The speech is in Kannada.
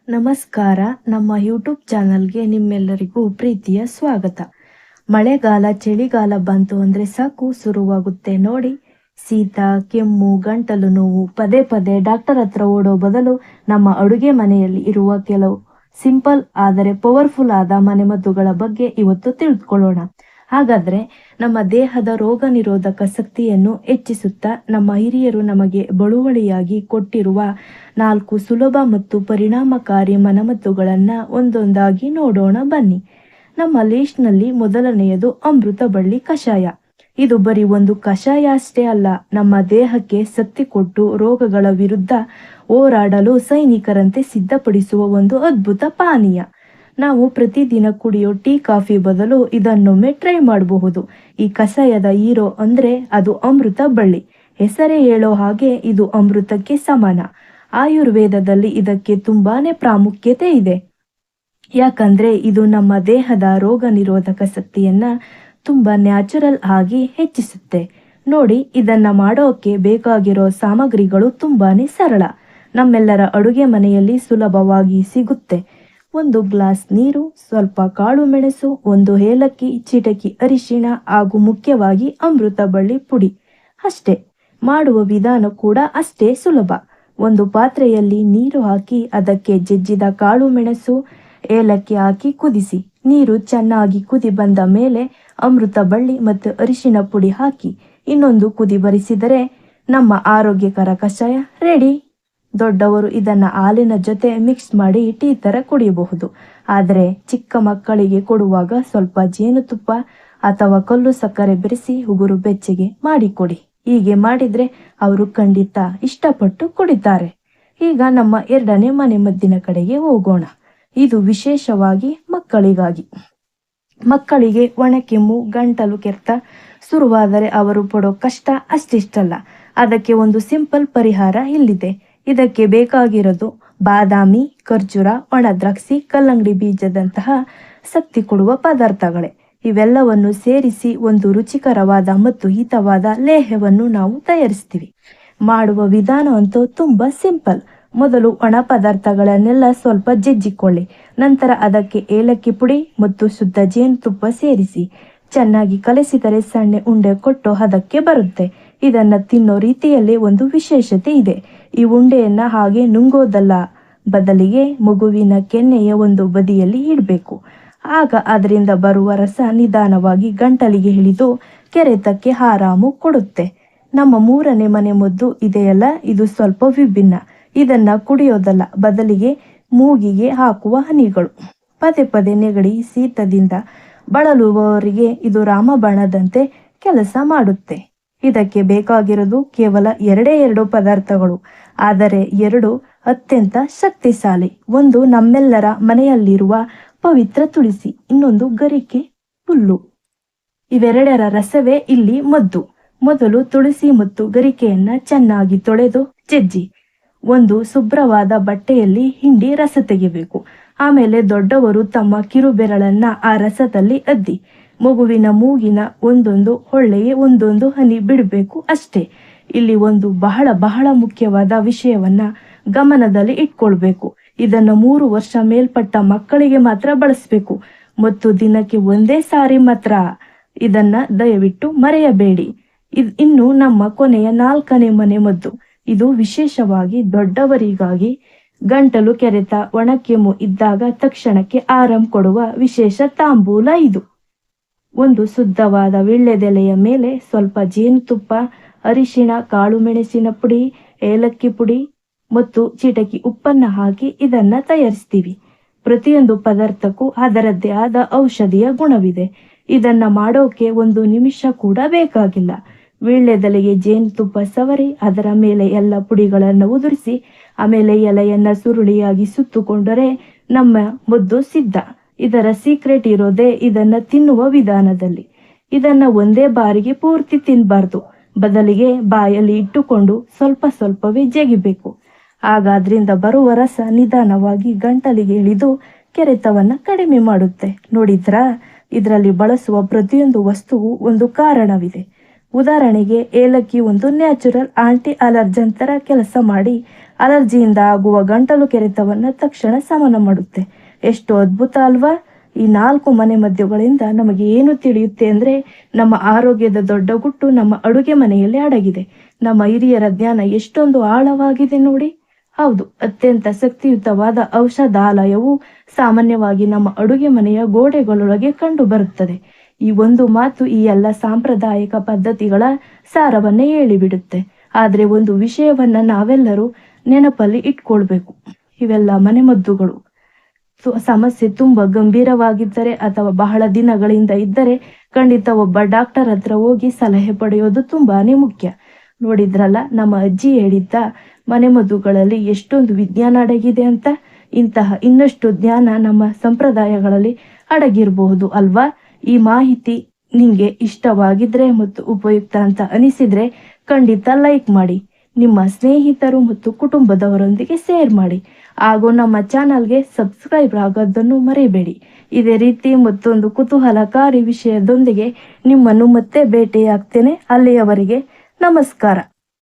ನಮಸ್ಕಾರ. ನಮ್ಮ ಯೂಟ್ಯೂಬ್ ಚಾನಲ್ಗೆ ನಿಮ್ಮೆಲ್ಲರಿಗೂ ಪ್ರೀತಿಯ ಸ್ವಾಗತ. ಮಳೆಗಾಲ ಚಳಿಗಾಲ ಬಂತು ಅಂದರೆ ಸಾಕು ಶುರುವಾಗುತ್ತೆ ನೋಡಿ. ಶೀತ, ಕೆಮ್ಮು, ಗಂಟಲು ನೋವು, ಪದೇ ಪದೇ ಡಾಕ್ಟರ್ ಹತ್ರ ಓಡೋ ಬದಲು ನಮ್ಮ ಅಡುಗೆ ಮನೆಯಲ್ಲಿ ಇರುವ ಕೆಲವು ಸಿಂಪಲ್ ಆದರೆ ಪವರ್ಫುಲ್ ಆದ ಮನೆಮದ್ದುಗಳ ಬಗ್ಗೆ ಇವತ್ತು ತಿಳಿದುಕೊಳ್ಳೋಣ. ಹಾಗಾದ್ರೆ ನಮ್ಮ ದೇಹದ ರೋಗ ನಿರೋಧಕ ಶಕ್ತಿಯನ್ನು ಹೆಚ್ಚಿಸುತ್ತಾ ನಮ್ಮ ಹಿರಿಯರು ನಮಗೆ ಬಳುವಳಿಯಾಗಿ ಕೊಟ್ಟಿರುವ 4 ಸುಲಭ ಮತ್ತು ಪರಿಣಾಮಕಾರಿ ಮನೆಮದ್ದುಗಳನ್ನು ಒಂದೊಂದಾಗಿ ನೋಡೋಣ ಬನ್ನಿ. ನಮ್ಮ ಲಿಸ್ಟ್ನಲ್ಲಿ ಮೊದಲನೆಯದು ಅಮೃತ ಬಳ್ಳಿ ಕಷಾಯ. ಇದು ಬರೀ ಒಂದು ಕಷಾಯ ಅಷ್ಟೇ ಅಲ್ಲ, ನಮ್ಮ ದೇಹಕ್ಕೆ ಶಕ್ತಿ ಕೊಟ್ಟು ರೋಗಗಳ ವಿರುದ್ಧ ಹೋರಾಡಲು ಸೈನಿಕರಂತೆ ಸಿದ್ಧಪಡಿಸುವ ಒಂದು ಅದ್ಭುತ ಪಾನೀಯ. ನಾವು ಪ್ರತಿದಿನ ಕುಡಿಯೋ ಟೀ ಕಾಫಿ ಬದಲು ಇದನ್ನೊಮ್ಮೆ ಟ್ರೈ ಮಾಡಬಹುದು. ಈ ಕಷಾಯದ ಹೀರೋ ಅಂದ್ರೆ ಅದು ಅಮೃತ ಬಳ್ಳಿ. ಹೆಸರೇ ಹೇಳೋ ಹಾಗೆ ಇದು ಅಮೃತಕ್ಕೆ ಸಮಾನ. ಆಯುರ್ವೇದದಲ್ಲಿ ಇದಕ್ಕೆ ತುಂಬಾನೇ ಪ್ರಾಮುಖ್ಯತೆ ಇದೆ. ಯಾಕಂದ್ರೆ ಇದು ನಮ್ಮ ದೇಹದ ರೋಗ ನಿರೋಧಕ ಶಕ್ತಿಯನ್ನ ತುಂಬಾ ನ್ಯಾಚುರಲ್ ಆಗಿ ಹೆಚ್ಚಿಸುತ್ತೆ. ನೋಡಿ, ಇದನ್ನ ಮಾಡೋಕೆ ಬೇಕಾಗಿರೋ ಸಾಮಗ್ರಿಗಳು ತುಂಬಾನೇ ಸರಳ, ನಮ್ಮೆಲ್ಲರ ಅಡುಗೆ ಮನೆಯಲ್ಲಿ ಸುಲಭವಾಗಿ ಸಿಗುತ್ತೆ. 1 ಗ್ಲಾಸ್ ನೀರು, ಸ್ವಲ್ಪ ಕಾಳು ಮೆಣಸು, 1 ಏಲಕ್ಕಿ, ಚಿಟಕಿ ಅರಿಶಿಣ ಹಾಗೂ ಮುಖ್ಯವಾಗಿ ಅಮೃತ ಬಳ್ಳಿ ಪುಡಿ ಅಷ್ಟೇ. ಮಾಡುವ ವಿಧಾನ ಕೂಡ ಅಷ್ಟೇ ಸುಲಭ. ಒಂದು ಪಾತ್ರೆಯಲ್ಲಿ ನೀರು ಹಾಕಿ ಅದಕ್ಕೆ ಜಜ್ಜಿದ ಕಾಳು ಮೆಣಸು, ಏಲಕ್ಕಿ ಹಾಕಿ ಕುದಿಸಿ. ನೀರು ಚೆನ್ನಾಗಿ ಕುದಿ ಬಂದ ಮೇಲೆ ಅಮೃತ ಬಳ್ಳಿ ಮತ್ತು ಅರಿಶಿಣ ಪುಡಿ ಹಾಕಿ ಇನ್ನೊಂದು ಕುದಿ ಬರಿಸಿದರೆ ನಮ್ಮ ಆರೋಗ್ಯಕರ ಕಷಾಯ ರೆಡಿ. ದೊಡ್ಡವರು ಇದನ್ನ ಹಾಲಿನ ಜೊತೆ ಮಿಕ್ಸ್ ಮಾಡಿ ಟೀ ತರ ಕುಡಿಯಬಹುದು. ಆದರೆ ಚಿಕ್ಕ ಮಕ್ಕಳಿಗೆ ಕೊಡುವಾಗ ಸ್ವಲ್ಪ ಜೇನುತುಪ್ಪ ಅಥವಾ ಕಲ್ಲು ಸಕ್ಕರೆ ಬೆರೆಸಿ ಉಗುರು ಬೆಚ್ಚಗೆ ಮಾಡಿಕೊಡಿ. ಹೀಗೆ ಮಾಡಿದ್ರೆ ಅವರು ಖಂಡಿತ ಇಷ್ಟಪಟ್ಟು ಕುಡಿತಾರೆ. ಈಗ ನಮ್ಮ 2ನೇ ಮನೆಮದ್ದಿನ ಕಡೆಗೆ ಹೋಗೋಣ. ಇದು ವಿಶೇಷವಾಗಿ ಮಕ್ಕಳಿಗಾಗಿ. ಮಕ್ಕಳಿಗೆ ಒಣಕೆಮ್ಮು, ಗಂಟಲು ಕೆರೆತ ಶುರುವಾದರೆ ಅವರು ಪಡೋ ಕಷ್ಟ ಅಷ್ಟಿಷ್ಟಲ್ಲ. ಅದಕ್ಕೆ ಒಂದು ಸಿಂಪಲ್ ಪರಿಹಾರ ಇಲ್ಲಿದೆ. ಇದಕ್ಕೆ ಬೇಕಾಗಿರೋದು ಬಾದಾಮಿ, ಖರ್ಜೂರ, ಒಣ ದ್ರಾಕ್ಷಿ, ಕಲ್ಲಂಗಡಿ ಬೀಜದಂತಹ ಶಕ್ತಿ ಕೊಡುವ ಪದಾರ್ಥಗಳೇ. ಇವೆಲ್ಲವನ್ನು ಸೇರಿಸಿ ಒಂದು ರುಚಿಕರವಾದ ಮತ್ತು ಹಿತವಾದ ಲೇಹ್ಯವನ್ನು ನಾವು ತಯಾರಿಸ್ತೀವಿ. ಮಾಡುವ ವಿಧಾನ ಅಂತೂ ತುಂಬಾ ಸಿಂಪಲ್. ಮೊದಲು ಒಣ ಪದಾರ್ಥಗಳನ್ನೆಲ್ಲ ಸ್ವಲ್ಪ ಜಜ್ಜಿಕೊಳ್ಳಿ. ನಂತರ ಅದಕ್ಕೆ ಏಲಕ್ಕಿ ಪುಡಿ ಮತ್ತು ಶುದ್ಧ ಜೇನುತುಪ್ಪ ಸೇರಿಸಿ ಚೆನ್ನಾಗಿ ಕಲಸಿದರೆ ಸಣ್ಣ ಉಂಡೆ ಕೊಟ್ಟು ಹದಕ್ಕೆ ಬರುತ್ತೆ. ಇದನ್ನ ತಿನ್ನೋ ರೀತಿಯಲ್ಲಿ ಒಂದು ವಿಶೇಷತೆ ಇದೆ. ಈ ಉಂಡೆಯನ್ನ ಹಾಗೆ ನುಂಗೋದಲ್ಲ, ಬದಲಿಗೆ ಮಗುವಿನ ಕೆನ್ನೆಯ ಒಂದು ಬದಿಯಲ್ಲಿ ಇಡಬೇಕು. ಆಗ ಅದರಿಂದ ಬರುವ ರಸ ನಿಧಾನವಾಗಿ ಗಂಟಲಿಗೆ ಇಳಿದು ಕೆರೆತಕ್ಕೆ ಆರಾಮು ಕೊಡುತ್ತೆ. ನಮ್ಮ 3ನೇ ಮನೆಮದ್ದು ಇದೆಯಲ್ಲ, ಇದು ಸ್ವಲ್ಪ ವಿಭಿನ್ನ. ಇದನ್ನ ಕುಡಿಯೋದಲ್ಲ, ಬದಲಿಗೆ ಮೂಗಿಗೆ ಹಾಕುವ ಹನಿಗಳು. ಪದೇ ಪದೇ ನೆಗಡಿ, ಶೀತದಿಂದ ಬಳಲುವವರಿಗೆ ಇದು ರಾಮಬಾಣದಂತೆ ಕೆಲಸ ಮಾಡುತ್ತೆ. ಇದಕ್ಕೆ ಬೇಕಾಗಿರೋದು ಕೇವಲ 2 ಪದಾರ್ಥಗಳು, ಆದರೆ 2 ಅತ್ಯಂತ ಶಕ್ತಿಶಾಲಿ. ಒಂದು ನಮ್ಮೆಲ್ಲರ ಮನೆಯಲ್ಲಿರುವ ಪವಿತ್ರ ತುಳಸಿ, ಇನ್ನೊಂದು ಗರಿಕೆ ಹುಲ್ಲು. ಇವೆರಡರ ರಸವೇ ಇಲ್ಲಿ ಮದ್ದು. ಮೊದಲು ತುಳಸಿ ಮತ್ತು ಗರಿಕೆಯನ್ನ ಚೆನ್ನಾಗಿ ತೊಳೆದು ಜಜ್ಜಿ ಒಂದು ಶುಭ್ರವಾದ ಬಟ್ಟೆಯಲ್ಲಿ ಹಿಂಡಿ ರಸ ತೆಗಿಬೇಕು. ಆಮೇಲೆ ದೊಡ್ಡವರು ತಮ್ಮ ಕಿರುಬೆರಳನ್ನ ಆ ರಸದಲ್ಲಿ ಅದ್ದಿ ಮಗುವಿನ ಮೂಗಿನ ಒಂದೊಂದು ಹೊಳ್ಳೆಗೆ ಒಂದೊಂದು ಹನಿ ಬಿಡಬೇಕು ಅಷ್ಟೇ. ಇಲ್ಲಿ ಒಂದು ಬಹಳ ಬಹಳ ಮುಖ್ಯವಾದ ವಿಷಯವನ್ನ ಗಮನದಲ್ಲಿ ಇಟ್ಕೊಳ್ಬೇಕು. ಇದನ್ನ 3 ವರ್ಷ ಮೇಲ್ಪಟ್ಟ ಮಕ್ಕಳಿಗೆ ಮಾತ್ರ ಬಳಸಬೇಕು ಮತ್ತು ದಿನಕ್ಕೆ 1 ಸಾರಿ ಮಾತ್ರ. ಇದನ್ನ ದಯವಿಟ್ಟು ಮರೆಯಬೇಡಿ. ಇನ್ನು ನಮ್ಮ ಕೊನೆಯ 4ನೇ ಮನೆಮದ್ದು. ಇದು ವಿಶೇಷವಾಗಿ ದೊಡ್ಡವರಿಗಾಗಿ. ಗಂಟಲು ಕೆರೆತ, ಒಣಕೆಮ್ಮು ಇದ್ದಾಗ ತಕ್ಷಣಕ್ಕೆ ಆರಾಮ್ ಕೊಡುವ ವಿಶೇಷ ತಾಂಬೂಲ ಇದು. ಒಂದು ಶುದ್ಧವಾದ ವೀಳ್ಯದೆಲೆಯ ಮೇಲೆ ಸ್ವಲ್ಪ ಜೇನುತುಪ್ಪ, ಅರಿಶಿಣ, ಕಾಳು ಮೆಣಸಿನ ಪುಡಿ, ಏಲಕ್ಕಿ ಪುಡಿ ಮತ್ತು ಚಿಟಕಿ ಉಪ್ಪನ್ನ ಹಾಕಿ ಇದನ್ನ ತಯಾರಿಸ್ತೀವಿ. ಪ್ರತಿಯೊಂದು ಪದಾರ್ಥಕ್ಕೂ ಅದರದ್ದೇ ಆದ ಔಷಧಿಯ ಗುಣವಿದೆ. ಇದನ್ನ ಮಾಡೋಕೆ 1 ನಿಮಿಷ ಕೂಡ ಬೇಕಾಗಿಲ್ಲ. ವೀಳ್ಯದೆಲೆಗೆ ಜೇನುತುಪ್ಪ ಸವರಿ ಅದರ ಮೇಲೆ ಎಲ್ಲ ಪುಡಿಗಳನ್ನು ಉದುರಿಸಿ ಆಮೇಲೆ ಎಲೆಯನ್ನ ಸುರುಳಿಯಾಗಿ ಸುತ್ತುಕೊಂಡರೆ ನಮ್ಮ ಮದ್ದು ಸಿದ್ಧ. ಇದರ ಸೀಕ್ರೆಟ್ ಇರೋದೇ ಇದನ್ನ ತಿನ್ನುವ ವಿಧಾನದಲ್ಲಿ. ಇದನ್ನ ಒಂದೇ ಬಾರಿಗೆ ಪೂರ್ತಿ ತಿನ್ಬಾರ್ದು, ಬದಲಿಗೆ ಬಾಯಲ್ಲಿ ಇಟ್ಟುಕೊಂಡು ಸ್ವಲ್ಪ ಸ್ವಲ್ಪವೇ ಜಗಿಬೇಕು. ಆಗ ಅದರಿಂದ ಬರುವ ರಸ ನಿಧಾನವಾಗಿ ಗಂಟಲಿಗೆ ಇಳಿದು ಕೆರೆತವನ್ನ ಕಡಿಮೆ ಮಾಡುತ್ತೆ. ನೋಡಿದ್ರಾ, ಇದರಲ್ಲಿ ಬಳಸುವ ಪ್ರತಿಯೊಂದು ವಸ್ತುವು ಒಂದು ಕಾರಣವಿದೆ. ಉದಾಹರಣೆಗೆ ಏಲಕ್ಕಿ ಒಂದು ನ್ಯಾಚುರಲ್ ಆಂಟಿ ಅಲರ್ಜನ್ ತರ ಕೆಲಸ ಮಾಡಿ ಅಲರ್ಜಿಯಿಂದ ಆಗುವ ಗಂಟಲು ಕೆರೆತವನ್ನು ತಕ್ಷಣ ಶಮನ ಮಾಡುತ್ತೆ. ಎಷ್ಟು ಅದ್ಭುತ ಅಲ್ವಾ? ಈ 4 ಮನೆಮದ್ದುಗಳಿಂದ ನಮಗೆ ಏನು ತಿಳಿಯುತ್ತೆ ಅಂದರೆ, ನಮ್ಮ ಆರೋಗ್ಯದ ದೊಡ್ಡ ಗುಟ್ಟು ನಮ್ಮ ಅಡುಗೆ ಮನೆಯಲ್ಲಿ ಅಡಗಿದೆ. ನಮ್ಮ ಹಿರಿಯರ ಜ್ಞಾನ ಎಷ್ಟೊಂದು ಆಳವಾಗಿದೆ ನೋಡಿ. ಹೌದು, ಅತ್ಯಂತ ಶಕ್ತಿಯುತವಾದ ಔಷಧಾಲಯವು ಸಾಮಾನ್ಯವಾಗಿ ನಮ್ಮ ಅಡುಗೆ ಮನೆಯ ಗೋಡೆಗಳೊಳಗೆ ಕಂಡು ಬರುತ್ತದೆ. ಈ ಒಂದು ಮಾತು ಈ ಎಲ್ಲ ಸಾಂಪ್ರದಾಯಿಕ ಪದ್ಧತಿಗಳ ಸಾರವನ್ನೇ ಹೇಳಿಬಿಡುತ್ತೆ. ಆದರೆ ಒಂದು ವಿಷಯವನ್ನ ನಾವೆಲ್ಲರೂ ನೆನಪಲ್ಲಿ ಇಟ್ಕೊಳ್ಬೇಕು. ಇವೆಲ್ಲ ಮನೆಮದ್ದುಗಳು ಸಮಸ್ಯೆ ತುಂಬಾ ಗಂಭೀರವಾಗಿದ್ದರೆ ಅಥವಾ ಬಹಳ ದಿನಗಳಿಂದ ಇದ್ದರೆ ಖಂಡಿತ ಒಬ್ಬ ಡಾಕ್ಟರ್ ಹತ್ರ ಹೋಗಿ ಸಲಹೆ ಪಡೆಯೋದು ತುಂಬಾನೇ ಮುಖ್ಯ. ನೋಡಿದ್ರಲ್ಲ, ನಮ್ಮ ಅಜ್ಜಿ ಹೇಳಿದ್ದ ಮನೆಮದ್ದುಗಳಲ್ಲಿ ಎಷ್ಟೊಂದು ವಿಜ್ಞಾನ ಅಡಗಿದೆ ಅಂತ. ಇಂತಹ ಇನ್ನಷ್ಟು ಜ್ಞಾನ ನಮ್ಮ ಸಂಪ್ರದಾಯಗಳಲ್ಲಿ ಅಡಗಿರಬಹುದು ಅಲ್ವಾ? ಈ ಮಾಹಿತಿ ನಿಮಗೆ ಇಷ್ಟವಾಗಿದ್ರೆ ಮತ್ತು ಉಪಯುಕ್ತ ಅಂತ ಅನಿಸಿದ್ರೆ ಖಂಡಿತ ಲೈಕ್ ಮಾಡಿ, ನಿಮ್ಮ ಸ್ನೇಹಿತರು ಮತ್ತು ಕುಟುಂಬದವರೊಂದಿಗೆ ಶೇರ್ ಮಾಡಿ, ಹಾಗೂ ನಮ್ಮ ಚಾನಲ್ಗೆ ಸಬ್ಸ್ಕ್ರೈಬ್ ಆಗೋದನ್ನು ಮರೆಯಬೇಡಿ. ಇದೇ ರೀತಿ ಮತ್ತೊಂದು ಕುತೂಹಲಕಾರಿ ವಿಷಯದೊಂದಿಗೆ ನಿಮ್ಮನ್ನು ಮತ್ತೆ ಭೇಟಿಯಾಗ್ತೇನೆ. ಅಲ್ಲಿಯವರೆಗೆ ನಮಸ್ಕಾರ.